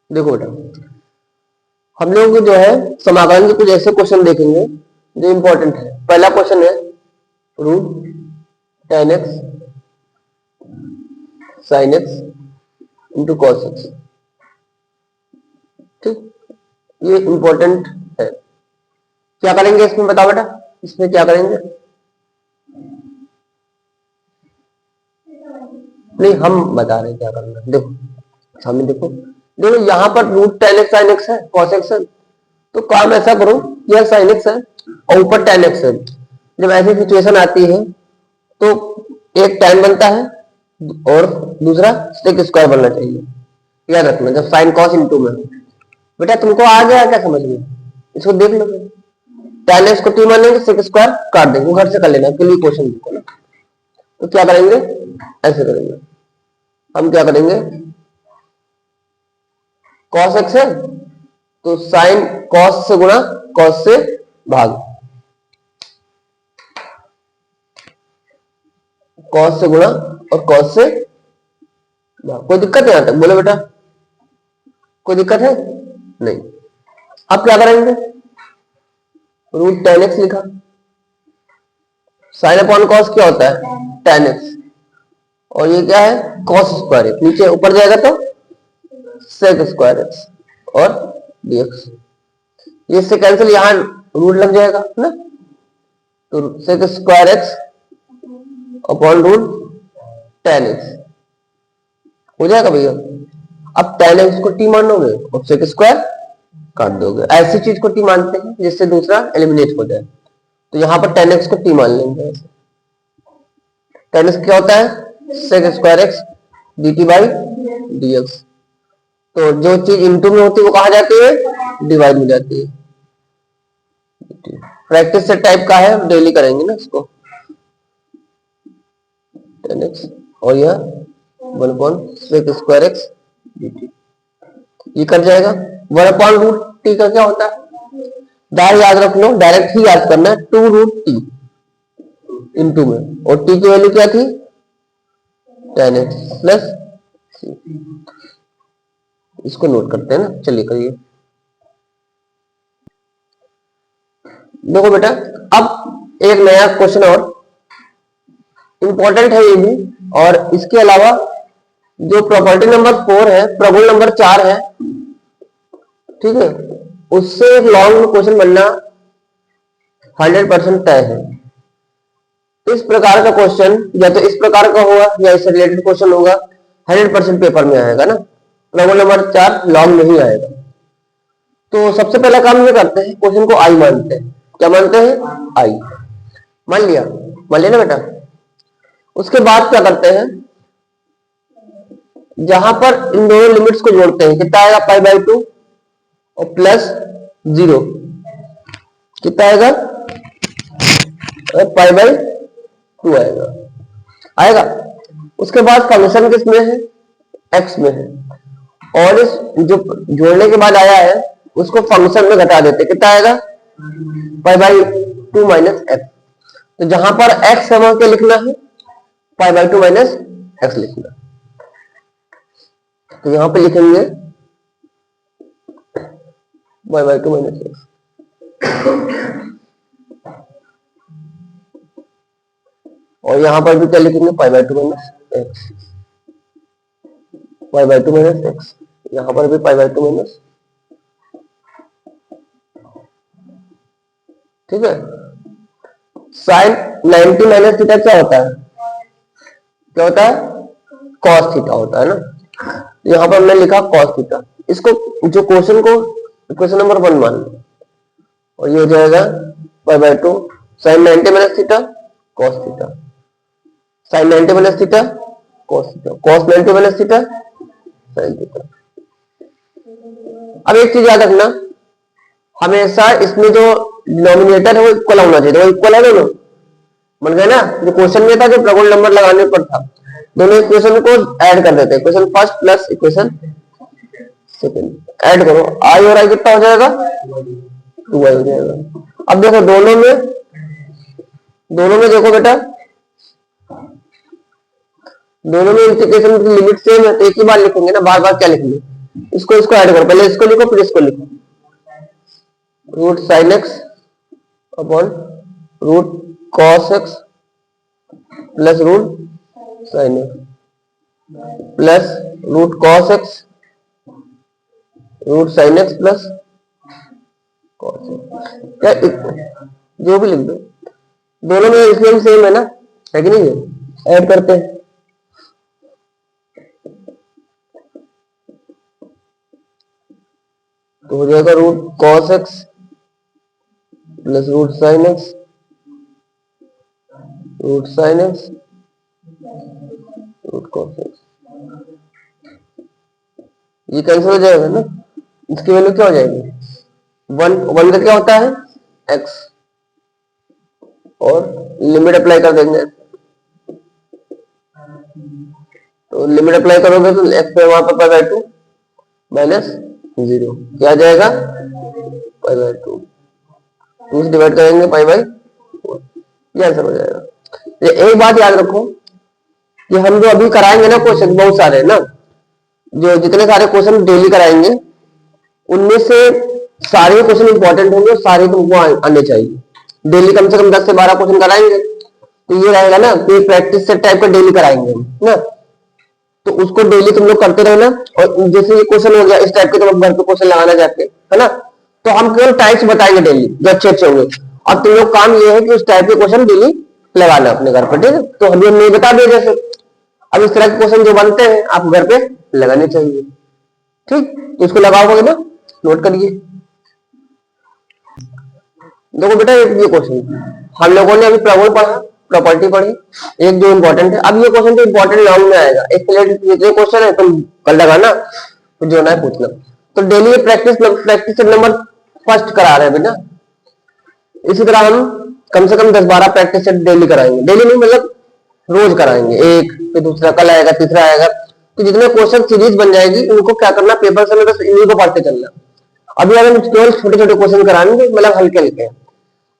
देखो बेटा, हम लोग जो है समाकलन के कुछ ऐसे क्वेश्चन देखेंगे जो इंपॉर्टेंट है। पहला क्वेश्चन है root tan x sin x into cos x। ठीक, ये इंपॉर्टेंट है। क्या करेंगे इसमें बताओ बेटा, इसमें क्या करेंगे? नहीं, हम बता रहे हैं क्या करना। देखो सामने देखो, देखो यहाँ पर root tan x sin x है, cos x है। तो काम ऐसा करो, यह sin x है और ऊपर tan x है। जब ऐसी सिचुएशन आती है तो एक tan बनता है और दूसरा sec स्क्वायर बनना चाहिए। याद रखना, जब sin cos इंटू में। बेटा तुमको आ गया क्या समझ में? इसको देख लो, tan x को t मान लेंगे, sec स्क्वायर काट देंगे, घर से कर लेना, के लिए क्वेश्चन देखो ना। तो क्या करेंगे, ऐसे करेंगे। हम क्या करेंगे, cos x है तो sin cos से गुणा cos से भाग, cos से गुणा और cos से भाग। कोई दिक्कत है यहां तक? बोलो बेटा, कोई दिक्कत है? नहीं। अब क्या करेंगे, रूट tan x लिखा, sin अपॉन cos क्या होता है, tan x, और ये क्या है, cos स्क्वायर x। नीचे ऊपर जाएगा तो sec स्क्वायर x और dx। ये इससे कैंसिल, यहां रूट लग जाएगा ना, तो sec square x upon root tan x हो जाएगा भैया। अब tan x को t मान लोगे और sec स्क्वायर काट दोगे। ऐसी चीज को t मानते हैं जिससे दूसरा एलिमिनेट हो जाए। तो यहां पर tan x को t मान लेंगे। tan x क्या होता है, sec square x dt by dx। तो जो चीज इनटू में होती है वो कहा जाती है, डिवाइड में जाती है। प्रैक्टिस से टाइप का है, डेली करेंगे ना इसको। tan x और यह 1/sec स्क्वायर x dt, ये कर जाएगा। 1/√t का क्या होता है, डायरेक्ट याद रख लो, डायरेक्ट ही याद करना है, 2√t इंटू में, और t की वैल्यू क्या थी, tan x प्लस c। इसको नोट करते हैं ना, चलिए करिए। देखो बेटा, अब एक नया क्वेश्चन और इंपॉर्टेंट है ये भी, और इसके अलावा जो प्रॉपर्टी नंबर 4 है, प्रगुण नंबर 4 है, ठीक है, उससे एक लॉन्ग क्वेश्चन बनना 100% तय है। इस प्रकार का क्वेश्चन या तो इस प्रकार का होगा या इससे रिलेटेड क्वेश्चन होगा, 100% पेपर में आएगा ना। प्रगुण नंबर 4 लॉन्ग नहीं आएगा। तो सबसे पहला काम ये करते हैं, क्वेश्चन को आई मानते हैं। क्या मानते हैं, आई मान लिया, मान लिया ना बेटा। उसके बाद क्या करते हैं, जहां पर इन दोनों लिमिट्स को जोड़ते हैं, कितना आएगा, π/2 और प्लस 0, कितना आएगा, π/2 आएगा, आएगा। उसके बाद फंक्शन किस में है, x में है, और इस जो जोड़ने के बाद आया है उसको फंक्शन में घटा देते, कितना आएगा, π/2 माइनस x। तो जहां पर x है वहां क्या लिखना है, π/2 माइनस x लिखना। तो यहां पे लिखेंगे π/2 माइनस x, और यहां पर भी क्या लिखेंगे, π/2 माइनस x, π/2 माइनस x, यहां पर भी π/2 माइनस, ठीक है। साइन 90 माइनस थीटा क्या होता है, क्या होता है, cos थीटा होता है ना। यहां पर मैंने लिखा cos थीटा। इसको जो क्वेश्चन को क्वेश्चन नंबर 1 मान लो, और ये हो जाएगा π/2 sine 90 minus theta cos theta, sine 90 minus theta cos theta, cos 90 minus theta sine theta. अब एक चीज याद रखना, हमेशा इसमें जो डिनोमिनेटर है वो इक्वल होना चाहिए। वो इक्वल है दोनों, बन गए ना। जो क्वेश्चन में था, जो प्रगुण नंबर लगाने पर था, दोनों इक्वेशन को ऐड कर देते हैं, equation first plus equation second, add करो, आई और आई कितना हो जाएगा, 2i हो जाएगा। अब देखो दोनों में देखो बेटा, दोनों में इंटीग्रेशन की लिमिट सेम है, तो एक ही बार लिखेंगे ना, बार बार क्या लिखेंगे, इसको ऐड करो, पहले इसको लिखो फिर इसको लिखो, root sine x upon root cos x plus root sine x plus root cos x root sine x plus cos x, क्या जो भी लिख दो, दोनों में इसलिए सेम है ना, है कि नहीं है, ऐड करते हैं। तो हो जाएगा root cos x plus root sine x root sine x root cos x, ये कैंसिल हो जाएगा ना, इसकी वैल्यू क्या हो जाएगी, वन का क्या होता है एक्स, और लिमिट अप्लाई कर देंगे, तो लिमिट अप्लाई करोगे तो एक्स पे वहां पर पाई बाय 2 माइनस 0 क्या आ जाएगा पाई बाय 2, 2 से डिवाइड करेंगे पाई बाय 4, ये आंसर हो जाएगा। ये एक बात याद रखो कि हम जो अभी कराएंगे ना क्वेश्चन बहुत सारे ना, जो जितने सारे क्वेश्चन डेली कराएंगे उनमें से सारे क्वेश्चन इंपॉर्टेंट होंगे, सारे तुमको आने चाहिए। डेली कम से कम 10 से 12 क्वेश्चन कराएंगे, तो ये रहेगा ना कि प्रैक्टिस सेट टाइप का डेली कराएंगे ना, तो उसको डेली तुम लोग करते रहना। और जैसे ये क्वेश्चन हो गया इस टाइप के, तुम लोग घर पे क्वेश्चन लगाना जाके, है ना, तो हम केवल टाइप्स बताएंगे डेली जो अच्छे अच्छे होंगे, और तुम लोग काम ये है कि उस टाइप के क्वेश्चन डेली लगाना अपने घर पर, ठीक है। तो हम नहीं बता दिए जैसे, अब इस तरह के क्वेश्चन जो बनते हैं आप घर पे लगाने चाहिए, ठीक। तो इसको लगाओगे ना, नोट करिए। देखो बेटा ये क्वेश्चन हम लोगों ने अभी प्रगुण पढ़ा, प्रॉपर्टी पढ़ी, एक जो इंपॉर्टेंट है। अब ये क्वेश्चन तो इंपॉर्टेंट लॉन्ग में आएगा, एक प्लेट जितने क्वेश्चन है तुम कल लगाना, तो जो ना है पूछना। तो डेली प्रैक्टिस नंबर फर्स्ट करा रहे हैं बेटा, इसी तरह हम कम से कम 10-12 प्रैक्टिस सेट डेली कराएंगे, डेली नहीं मतलब रोज कराएंगे, एक फिर दूसरा कल आएगा, तीसरा आएगा, तो जितने क्वेश्चन सीरीज बन जाएगी उनको क्या करना, पेपर से बस इन्हीं को पढ़ते चलना। अभी अगर हम केवल छोटे छोटे क्वेश्चन कराएंगे मतलब हल्के हल्के,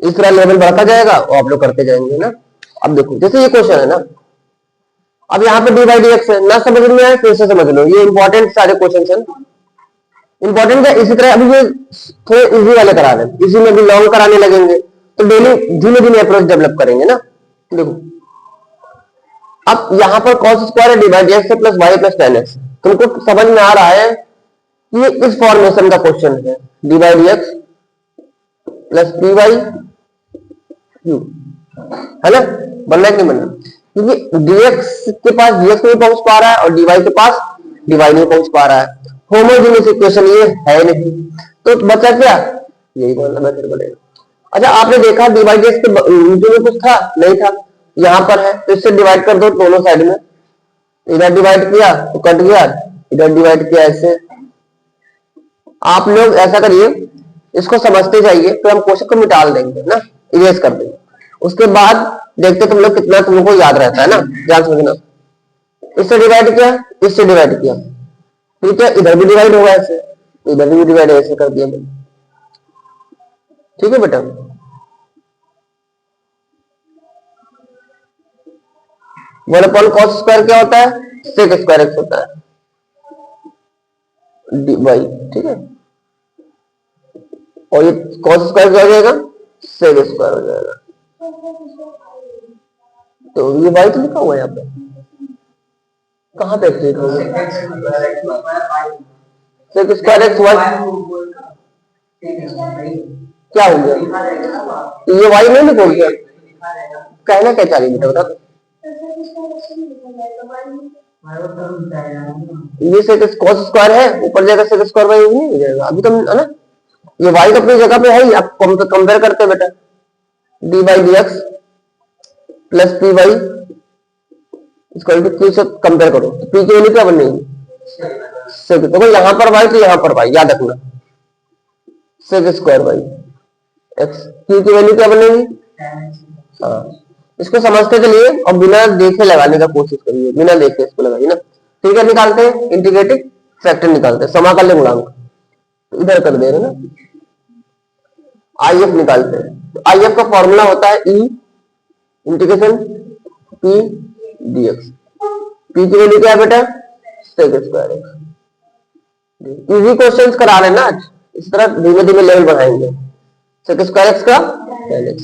इस तरह लेवल बढ़ता जाएगा और आप लोग करते जाएंगे ना। अब देखो जैसे ये क्वेश्चन है ना, अब यहाँ पे डी बाई डी एक्स है ना, समझ में आए फिर से समझ लो, ये इंपॉर्टेंट सारे क्वेश्चन है, इंपॉर्टेंट है। इसी तरह अभी ये थोड़े इजी वाले करा रहे हैं, इसी में भी लॉन्ग कराने लगेंगे, तो डेली धीमे धीमे अप्रोच डेवलप करेंगे ना। देखो अब यहाँ पर कॉस स्क्वायर है, d by d x plus y plus tan x, तुमको समझ में आ रहा है कि ये इस फॉर्मेशन का क्वेश्चन है, d by d x plus p y q, है ना, बनना है कि नहीं बनना, क्योंकि dx के पास dx नहीं पहुंच पा रहा है और dy के पास dy नहीं पहुंच पा रहा है, होमोजेनियस इक्वेशन ये है नहीं, तो बचा क्या, यही बोलना मेथड बनेगा। अच्छा आपने देखा dy dx के नीचे में कुछ था नहीं था, यहां पर है, तो इससे डिवाइड कर दो दोनों साइड में, इधर डिवाइड किया तो कट गया, इधर डिवाइड किया ऐसे। आप लोग ऐसा करिए, इसको समझते जाइए, तो हम क्वेश्चन को मिटाल देंगे ना, इरेज कर देंगे, उसके बाद देखते तुम लोग कितना तुमको याद रहता है ना, ध्यान समझना। इससे डिवाइड किया, इससे डिवाइड किया, ठीक है, इधर भी डिवाइड होगा ऐसे, इधर भी डिवाइड ऐसे कर दिया मैंने, ठीक है बेटा। वन अपॉन कॉस स्क्वायर क्या होता है, सेक स्क्वायर एक्स होता है, डी वाई, ठीक है, और ये कॉस स्क्वायर क्या हो जाएगा, सेक स्क्वायर हो जाएगा, तो ये वाई तो लिखा हुआ है यहाँ पे, कहाँ पे एक्सप्लेन हो गया, सेक स्क्वायर एक्स वाई क्या हो गया, ये वाई नहीं लिखोगे क्या, कहना क्या चाहिए बेटा बता, ये सेक कॉस स्क्वायर है, ऊपर जाएगा सेक स्क्वायर वाई नहीं हो जाएगा, अभी तो है ना, ये वाई तो अपनी जगह पे है ही, आप कंपेयर करते हैं बेटा, d by d x plus p y इसको क्यू से कंपेयर करो, तो पी की वैल्यू क्या बनेगी, देखो यहां पर वाई तो यहां पर वाई, याद रखना, sec square y x, q की वैल्यू क्या बनेगी, हाँ इसको समझते चलिए और बिना देखे लगाने का कोशिश करिए, बिना देखे इसको लगाइए ना, ठीक है। निकालते हैं इंटीग्रेटिंग फैक्टर, निकालते हैं समाकल्य गुणांक, तो इधर कर दे रहे ना, आई एफ निकालते हैं, तो आई एफ का फॉर्मूला होता है e integration P D X, P की वैल्यू क्या है बेटा, sec square X, easy questions करा रहे हैं ना आज, इस तरह धीमे धीमे लेवल बढ़ाएंगे। सेक स्क्वायर एक्स का tan x।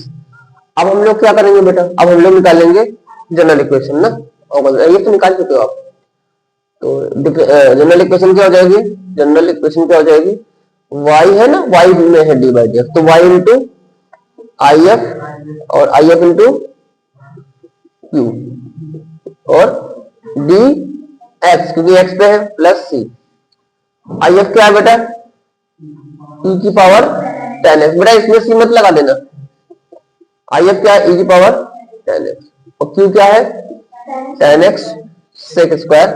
अब हम लोग क्या करेंगे बेटा, अब हम लोग निकालेंगे जनरल इक्वेशन ना, और ये तो निकाल चुके हो आप। तो जनरल इक्वेशन क्या हो जाएगी, जनरल इक्वेशन क्या हो जाएगी, y है ना, y में है डी बाई डी एक्स, तो y इंटू आई एफ और आई एफ इंटू क्यू और डी एक्स, क्योंकि एक्स पे है, प्लस सी। आई एफ क्या है बेटा, ई की पावर tan x, बेटा इसमें सी मत लगा देना। आई एफ क्या है, ई की पावर tan x, और क्यू क्या है, tan x sec square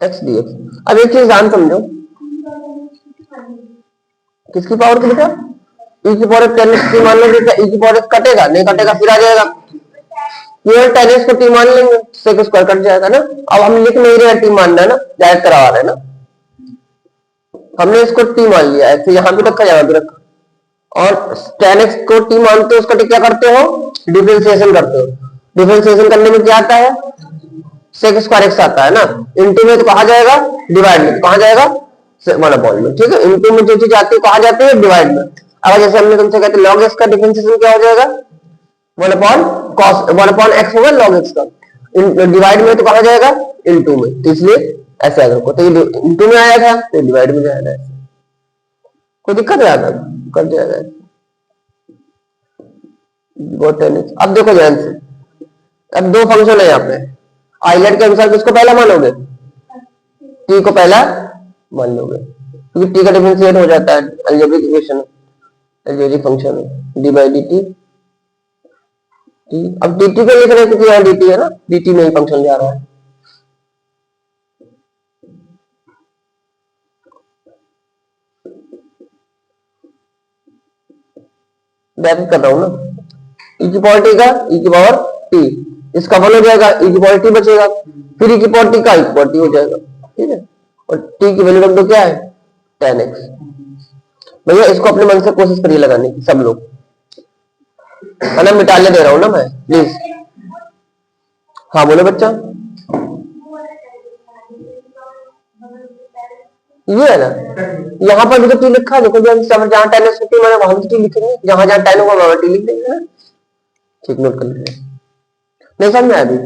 x d x. अब एक चीज ध्यान समझो, किसकी पावर की बेटा, ई की पावर tan x की मान लो, ई की पावर कटेगा नहीं, कटेगा फिर आ जाएगा, केवल tan x को टी मान लेंगे, सेक स्क्वायर कट जाएगा ना। अब हम लिख नहीं रहे टी मानना है ना, डायरेक्ट करवा रहे हैं ना, हमने इसको टी मान लिया है, फिर यहां भी रखा, यहां भी रखा, और tan x को टी मानते हो, उसका क्या करते हो, डिफरेंशिएशन करते हो। डिफरेंशिएशन करने में क्या आता है, सेक स्क्वायर एक्स आता है ना, इंटू में तो कहा जाएगा, डिवाइड में कहा जाएगा, वन अपॉन में, ठीक है। इंटू में जो चीज आती है कहा जाती है, डिवाइड में। अब जैसे हमने तुमसे कहते लॉग एक्स का डिफरेंशिएशन क्या हो जाएगा, one upon cos, one upon x होगा लॉग एक्स का, डिवाइड में तो कहा जाएगा इंटू में, तो इसलिए ऐसे अगर को, तो ये इंटू में आया था तो डिवाइड में जाएगा, कोई दिक्कत है, आता कर जाएगा। अब देखो ध्यान से, अब दो फंक्शन है यहाँ पे, आइलैंड के अनुसार किसको पहला मानोगे, टी को पहला मान लोगे, क्योंकि टी का डिफरेंशिएट हो जाता है, अलजेब्रिक इक्वेशन, अलजेब्रिक फंक्शन है, डी बाई डी टी। अब डी टी को लिख रहे हैं क्योंकि यहाँ डी टी है ना, डी टी में ही फंक्शन जा रहा है। ब्रैकेट कर रहा हूं ना, ई की पावर टी का ई की पावर टी, इसका वन हो जाएगा, ई की पावर टी बचेगा, फिर ई की पावर टी का ई की पावर टी हो जाएगा, ठीक है। और टी की वैल्यू रख दो क्या है, tan x। भैया इसको अपने मन से कोशिश करिए लगाने की सब लोग, है ना, मिटाने दे रहा हूं ना मैं, प्लीज। हाँ बोलो बच्चा, ये है ना, यहाँ पर भी तो टी लिखा है, देखो जहाँ tan x को टी माने वहां भी टी लिखेंगे, जहां जहां tan होगा वहां टी लिख देंगे ना, ठीक, नोट कर लीजिए। नहीं समझ में आया अभी,